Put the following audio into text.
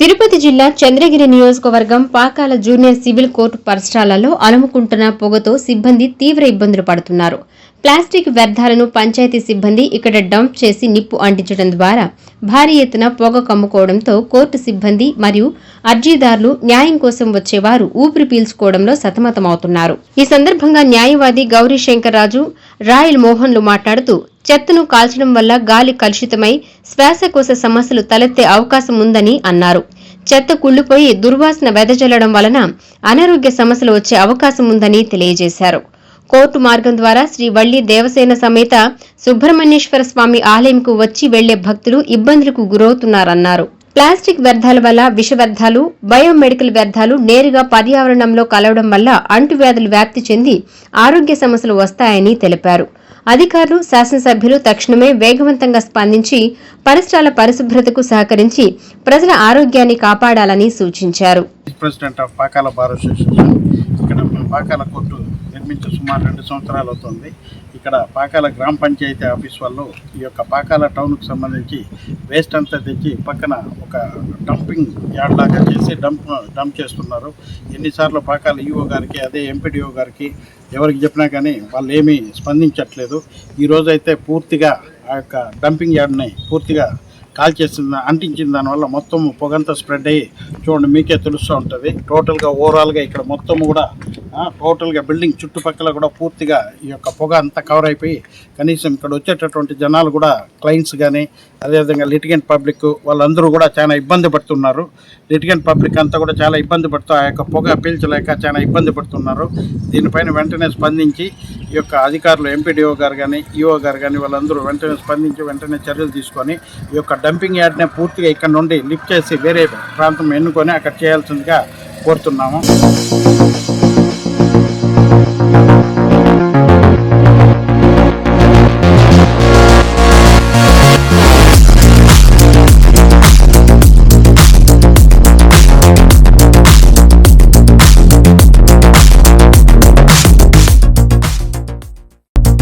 తిరుపతి జిల్లా చంద్రగిరి నియోజకవర్గం Pakala junior civil court పరిసరాలలో అలుముకుంటున్న పొగతో సిబ్బంది తీవ్ర ఇబ్బందులు పడుతున్నారు. ప్లాస్టిక్ వ్యర్థాలను పంచాయతీ సిబ్బంది ఇక్కడ డంప్ చేసి నిప్పు అంటించడం ద్వారా భారీ ఎత్తున పొగ కమ్ముకోవడంతో కోర్టు సిబ్బంది మరియు అర్జీదారులు న్యాయం కోసం వచ్చేవారు ఊపిరి పీల్చుకోవడంలో సతమతమవుతున్నారు. ఈ సందర్భంగా న్యాయవాది గౌరీశంకర్రాజు, రాయల్ మోహన్లు మాట్లాడుతూ చెత్తను కాల్చడం వల్ల గాలి కలుషితమై శ్వాసకోశ సమస్యలు తలెత్తే అవకాశం ఉందని అన్నారు. చెత్త కుళ్లిపోయి దుర్వాసన వెదజల్లడం వలన అనారోగ్య సమస్యలు వచ్చే అవకాశం ఉందని తెలియజేశారు. కోర్టు మార్గం ద్వారా శ్రీ వల్లి దేవసేన సమేత సుబ్రహ్మణ్యేశ్వర స్వామి ఆలయంకు వచ్చి వెళ్లే భక్తులు ఇబ్బందులకు గురవుతున్నారన్నారు. ప్లాస్టిక్ వ్యర్థాల వల్ల విష వ్యర్థాలు, బయోమెడికల్ వ్యర్థాలు నేరుగా పర్యావరణంలో కలవడం వల్ల అంటువ్యాధులు వ్యాప్తి చెంది ఆరోగ్య సమస్యలు వస్తాయని తెలిపారు. అధికారులు, శాసనసభ్యులు తక్షణమే వేగవంతంగా స్పందించి పరిసరాల పరిశుభ్రతకు సహకరించి ప్రజల ఆరోగ్యాన్ని కాపాడాలని సూచించారు. President of Pakala bar association ఇక్కడ పాకాల కోర్టు నిర్మించి సుమారు 2 సంవత్సరాలు అవుతుంది. ఇక్కడ పాకాల గ్రామ పంచాయతీ ఆఫీస్ వాళ్ళు ఈ యొక్క పాకాల టౌన్కు సంబంధించి వేస్ట్ అంతా తెచ్చి పక్కన ఒక డంపింగ్ యార్డ్ లాగా చేసి డంప్ చేస్తున్నారు. ఎన్నిసార్లు పాకాల ఈఓ గారికి, అదే ఎంపీడీఓ గారికి ఎవరికి చెప్పినా కానీ వాళ్ళు ఏమీ స్పందించట్లేదు. ఈరోజైతే పూర్తిగా ఆ యొక్క డంపింగ్ యార్డ్ని పూర్తిగా కాల్చేసింది, అంటించిన దానివల్ల మొత్తం పొగంతా స్ప్రెడ్ అయ్యి చూడండి, మీకే తెలుస్తూ ఉంటుంది. టోటల్గా ఓవరాల్గా ఇక్కడ మొత్తం కూడా టోటల్గా బిల్డింగ్ చుట్టుపక్కల కూడా పూర్తిగా ఈ యొక్క పొగ అంతా కవర్ అయిపోయి కనీసం ఇక్కడ వచ్చేటటువంటి జనాలు కూడా క్లయింట్స్ కానీ అదేవిధంగా లిటిగెంట్ పబ్లిక్ వాళ్ళందరూ కూడా చాలా ఇబ్బంది పడుతున్నారు. లిటిగెంట్ పబ్లిక్ అంతా కూడా చాలా ఇబ్బంది పడుతూ ఆ యొక్క పొగ పీల్చలేక చాలా ఇబ్బంది పడుతున్నారు. దీనిపైన వెంటనే స్పందించి ఈ యొక్క అధికారులు ఎంపీడీఓ గారు కానీ, ఈఓ గారు కానీ వాళ్ళందరూ వెంటనే స్పందించి వెంటనే చర్యలు తీసుకొని ఈ యొక్క డంపింగ్ యార్డ్ని పూర్తిగా ఇక్కడ నుండి లిఫ్ట్ చేసి వేరే ప్రాంతం ఎన్నుకొని అక్కడ చేయాల్సిందిగా కోరుతున్నాము.